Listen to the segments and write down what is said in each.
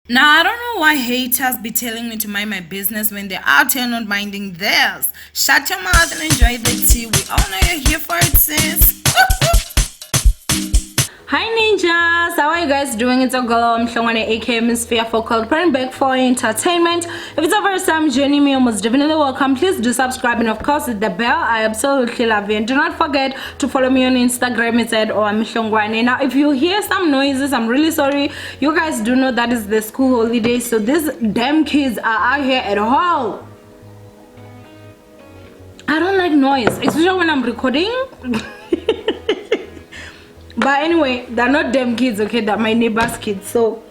Now, I don't know why haters be telling me to mind my business when they're out here not minding theirs. Shut your mouth and enjoy the tea. We all know you're here for it, sis. Hi ninjas, how are you guys doing? It's a girl, I'm Shongwane aka Miss Fearful called Praying back for entertainment. If it's the first time joining me, almost definitely welcome. Please do subscribe and of course hit the bell. I absolutely love you. And do not forget to follow me on Instagram. It's at Shongwane. Now if you hear some noises, I'm really sorry. You guys do know that is the school holiday, so these damn kids are out here at all. I don't like noise, especially when I'm recording. But anyway, they're not them kids, okay? They're my neighbor's kids. So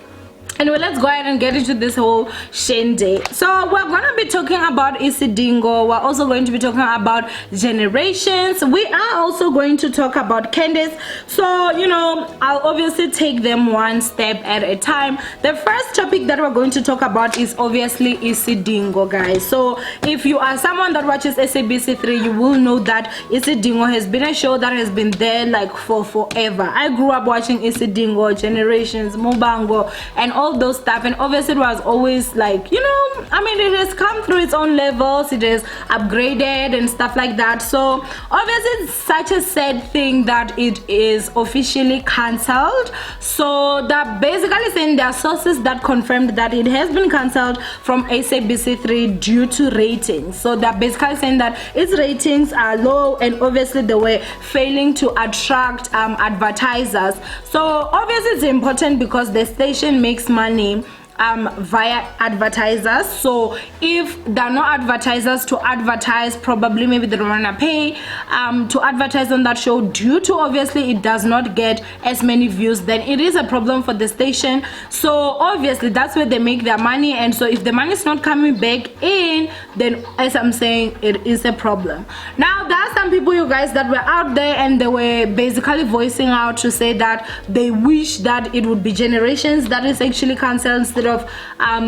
anyway, let's go ahead and get into this whole Shane day. So we're gonna be talking about Isidingo. We're also going to be talking about generations. We are also going to talk about Candice. So you know, I'll obviously take them one step at a time. The first topic that we're going to talk about is obviously Isidingo, guys. So if you are someone that watches SABC3, you will know that Isidingo has been a show that has been there like for forever. I grew up watching Isidingo, Generations, Mubango, and all those stuff, and obviously it was always like, you know, I mean, it has come through its own levels, it is upgraded and stuff like that. So obviously it's such a sad thing that it is officially cancelled. So they're basically saying there are sources that confirmed that it has been cancelled from SABC3 due to ratings. So they're basically saying that its ratings are low and obviously they were failing to attract advertisers. So obviously it's important because the station makes money via advertisers. So if there are no advertisers to advertise, probably maybe they don't want to pay to advertise on that show, due to obviously it does not get as many views, then it is a problem for the station. So obviously that's where they make their money, and so if the money is not coming back in, then as I'm saying, it is a problem. Now there are some people, you guys, that were out there and they were basically voicing out to say that they wish that it would be Generations that is actually cancelled instead of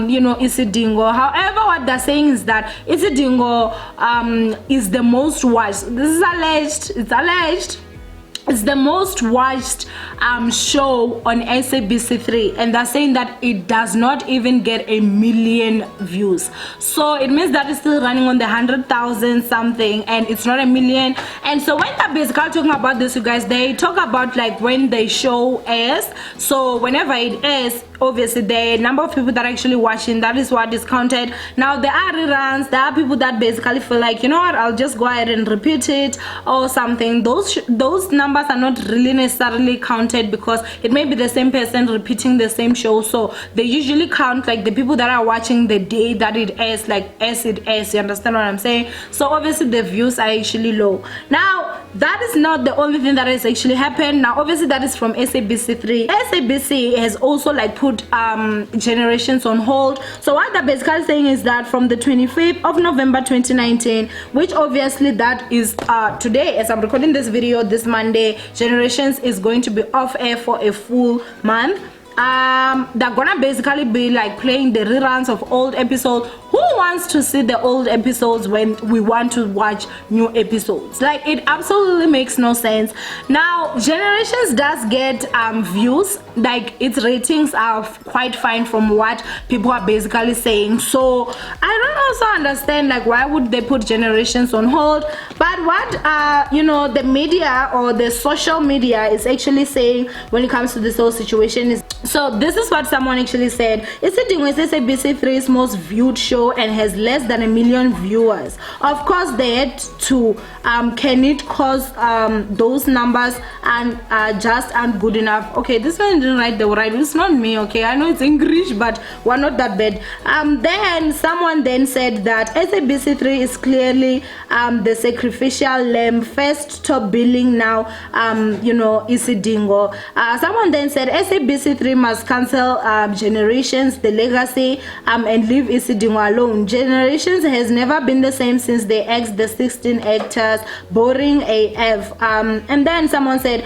you know, Isidingo. However, what they're saying is that Isidingo is the most watched. This is alleged. It's alleged. It's the most watched show on SABC3, and they're saying that it does not even get 1 million views. So it means that it's still running on the 100,000 something, and it's not 1 million. And so when they're basically talking about this, you guys, they talk about like when the show airs. So whenever it airs, obviously the number of people that are actually watching, that is what is counted. Now there are reruns, there are people that basically feel like, you know what, I'll just go ahead and repeat it or something. Those numbers are not really necessarily counted because it may be the same person repeating the same show. So they usually count like the people that are watching the day that it airs, like as it airs. You understand what I'm saying? So obviously the views are actually low. Now that is not the only thing that has actually happened. Now obviously that is from SABC3. SABC has also like put Generations on hold. So what they're basically saying is that from the 25th of November 2019, which obviously that is today, as I'm recording this video, this Monday, Generations is going to be off air for a full month. They're gonna basically be like playing the reruns of old episodes. Who wants to see the old episodes when we want to watch new episodes? Like, it absolutely makes no sense. Now Generations does get views, like its ratings are quite fine from what people are basically saying. So I don't also understand like why would they put Generations on hold. But what you know, the media or the social media is actually saying when it comes to this whole situation is, so this is what someone actually said: Isidingo is SABC3's most viewed show and has less than 1 million viewers. Of course they had to can it cause those numbers and just aren't good enough. Okay, this one didn't write the right, it's not me, okay, I know it's English, but we're not that bad. Then someone then said that SABC3 is clearly the sacrificial lamb, first top billing now, you know, Isidingo. Someone then said SABC3 must cancel Generations, the legacy, and leave Isidingo alone. Generations has never been the same since they axed the 16 actors. Boring AF. And then someone said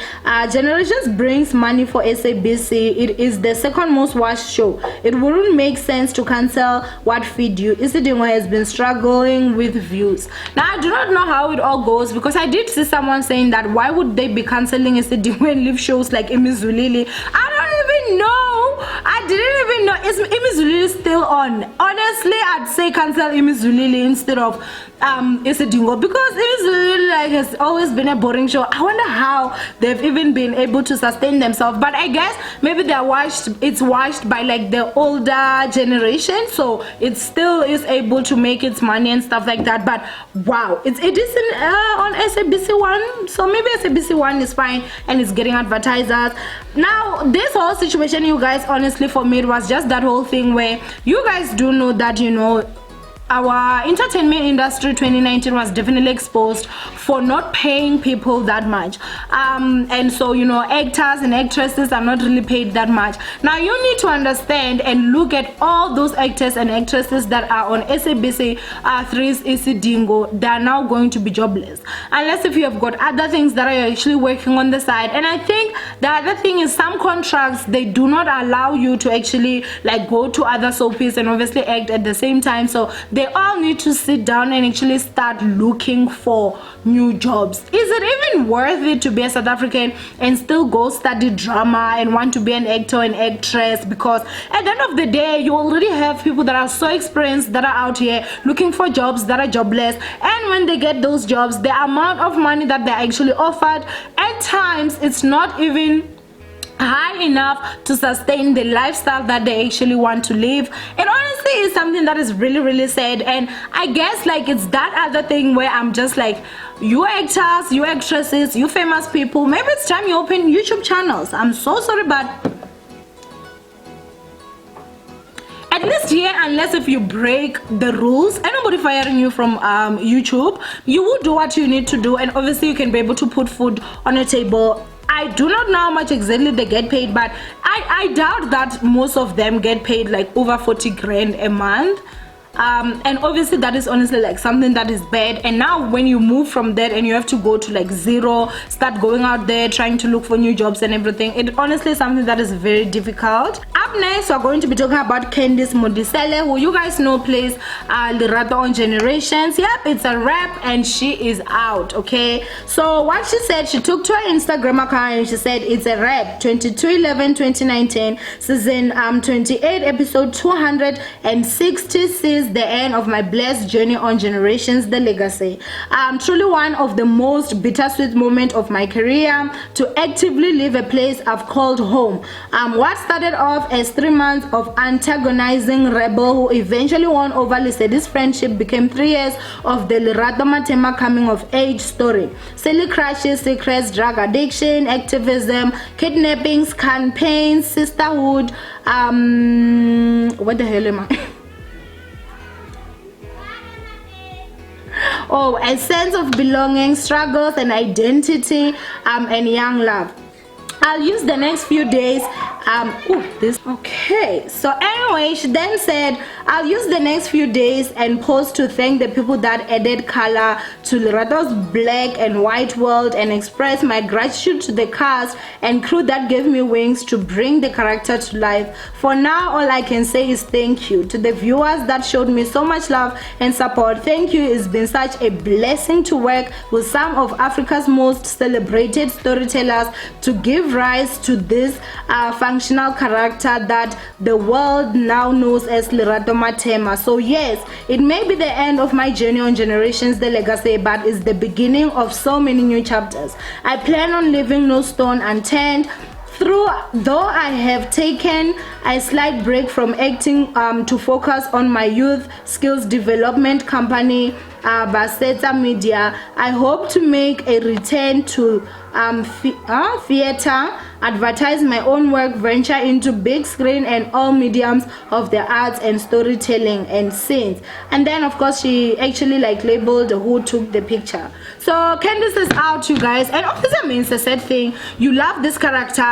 Generations brings money for SABC. It is the second most watched show. It wouldn't make sense to cancel what feed you. Isidingo has been struggling with views. Now I do not know how it all goes, because I did see someone saying that why would they be canceling Isidingo and leave shows like Emizulili. I don't even know I didn't even know. Is Imizulili still on? Honestly, I'd say cancel Imizulili instead of Isidingo, because Imizulili like has always been a boring show. I wonder how they've even been able to sustain themselves. But I guess maybe they're watched. It's watched by like the older generation, so it still is able to make its money and stuff like that. But wow, it is on SABC One, so maybe SABC One is fine and it's getting advertisers. Now this whole situation, you guys, honestly for me it was just that whole thing where you guys do know that, you know, our entertainment industry 2019 was definitely exposed for not paying people that much, and so, you know, actors and actresses are not really paid that much. Now you need to understand and look at all those actors and actresses that are on SABC 3's Isidingo. They are now going to be jobless unless if you have got other things that are actually working on the side. And I think the other thing is some contracts, they do not allow you to actually like go to other soapies and obviously act at the same time, so they all need to sit down and actually start looking for new jobs. Is it even worth it to be a South African and still go study drama and want to be an actor and actress? Because at the end of the day, you already have people that are so experienced that are out here looking for jobs that are jobless, and when they get those jobs, the amount of money that they're actually offered, at times it's not even high enough to sustain the lifestyle that they actually want to live. It honestly is something that is really, really sad. And I guess like it's that other thing where I'm just like, you actors, you actresses, you famous people, maybe it's time you open YouTube channels. I'm so sorry, but at least here, unless if you break the rules, and nobody firing you from YouTube, you will do what you need to do, and obviously you can be able to put food on a table. I do not know how much exactly they get paid, but I doubt that most of them get paid like over 40 grand a month. And obviously that is honestly like something that is bad. And now when you move from that and you have to go to like zero, start going out there trying to look for new jobs and everything, it honestly is something that is very difficult. Up next, we're going to be talking about Candice Modisele, who you guys know plays Lerato on Generations. Yep, it's a rap and she is out. Okay, so what she said, she took to her Instagram account and she said it's a rap, 22/11/2019, season 28, episode 260, the end of my blessed journey on Generations, the legacy. Truly one of the most bittersweet moments of my career, to actively leave a place I've called home. What started off as 3 months of antagonizing rebel who eventually won over Lisedi's friendship became 3 years of the Lerato Matema coming of age story. Silly crushes, secrets, drug addiction, activism, kidnappings, campaigns, sisterhood, what the hell am I? Oh, a sense of belonging, struggles and identity, and young love. I'll use the next few days okay, so anyway, she then said I'll use the next few days and post to thank the people that added color to Lerato's black and white world and express my gratitude to the cast and crew that gave me wings to bring the character to life. For now, all I can say is thank you to the viewers that showed me so much love and support. Thank you. It's been such a blessing to work with some of Africa's most celebrated storytellers to give rise to this functional character that the world now knows as Lerato Matema. So yes, it may be the end of my journey on Generations, the legacy, but it's the beginning of so many new chapters. I plan on leaving no stone unturned. Though I have taken a slight break from acting to focus on my youth skills development company, Baseta Media, I hope to make a return to theater, advertise my own work, venture into big screen and all mediums of the arts and storytelling and scenes. And then of course she actually like labeled who took the picture. So Candice is out, you guys, and obviously I mean it's a sad thing. You love this character.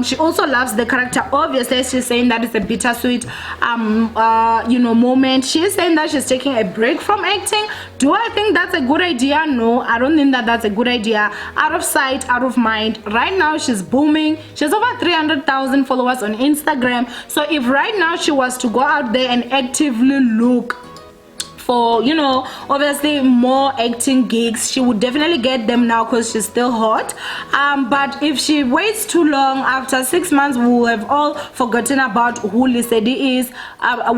She also loves the character. Obviously she's saying that it's a bittersweet moment. She is saying that she's taking a break from acting. Do I think that's a good idea? No, I don't think that that's a good idea. Out of sight, out of mind. Right now she's booming. She has over 300,000 followers on Instagram. So if right now she was to go out there and actively look for, you know, obviously more acting gigs, she would definitely get them now because she's still hot. But if she waits too long, after 6 months we will have all forgotten about who Lesedi is.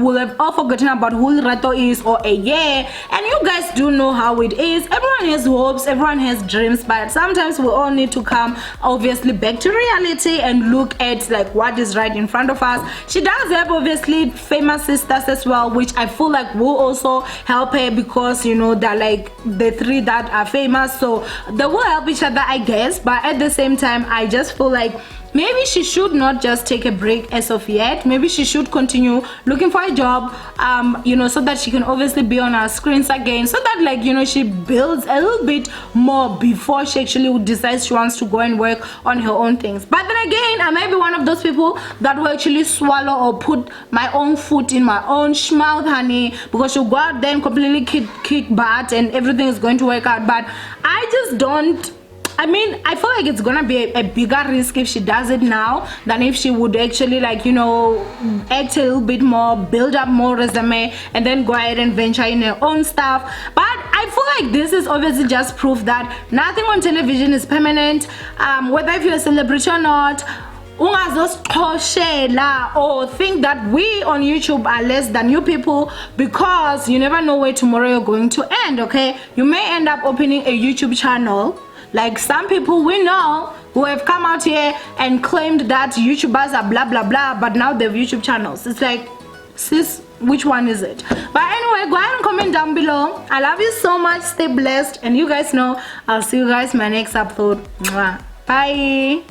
We'll have all forgotten about who Rato is, or a year. And you guys do know how it is. Everyone has hopes, everyone has dreams, but sometimes we all need to come obviously back to reality and look at like what is right in front of us. She does have obviously famous sisters as well, which I feel like will also help her, because you know they're like the three that are famous, so they will help each other, I guess. But at the same time, I just feel like maybe she should not just take a break as of yet. Maybe she should continue looking for a job, you know, so that she can obviously be on our screens again, so that like, you know, she builds a little bit more before she actually decides she wants to go and work on her own things. But then again, I may be one of those people that will actually swallow or put my own foot in my own mouth, honey, because she'll go out there and completely kick butt and everything is going to work out. But I just don't, I mean, I feel like it's gonna be a bigger risk if she does it now than if she would actually, like, you know, act a little bit more, build up more resume, and then go ahead and venture in her own stuff. But I feel like this is obviously just proof that nothing on television is permanent. Whether if you're a celebrity or not, or think that we on YouTube are less than you people, because you never know where tomorrow you're going to end. Okay, you may end up opening a YouTube channel like some people we know who have come out here and claimed that YouTubers are blah blah blah, but now they have YouTube channels. It's like, sis, which one is it? But anyway, go ahead and comment down below. I love you so much. Stay blessed, and you guys know I'll see you guys in my next episode. Mwah. Bye.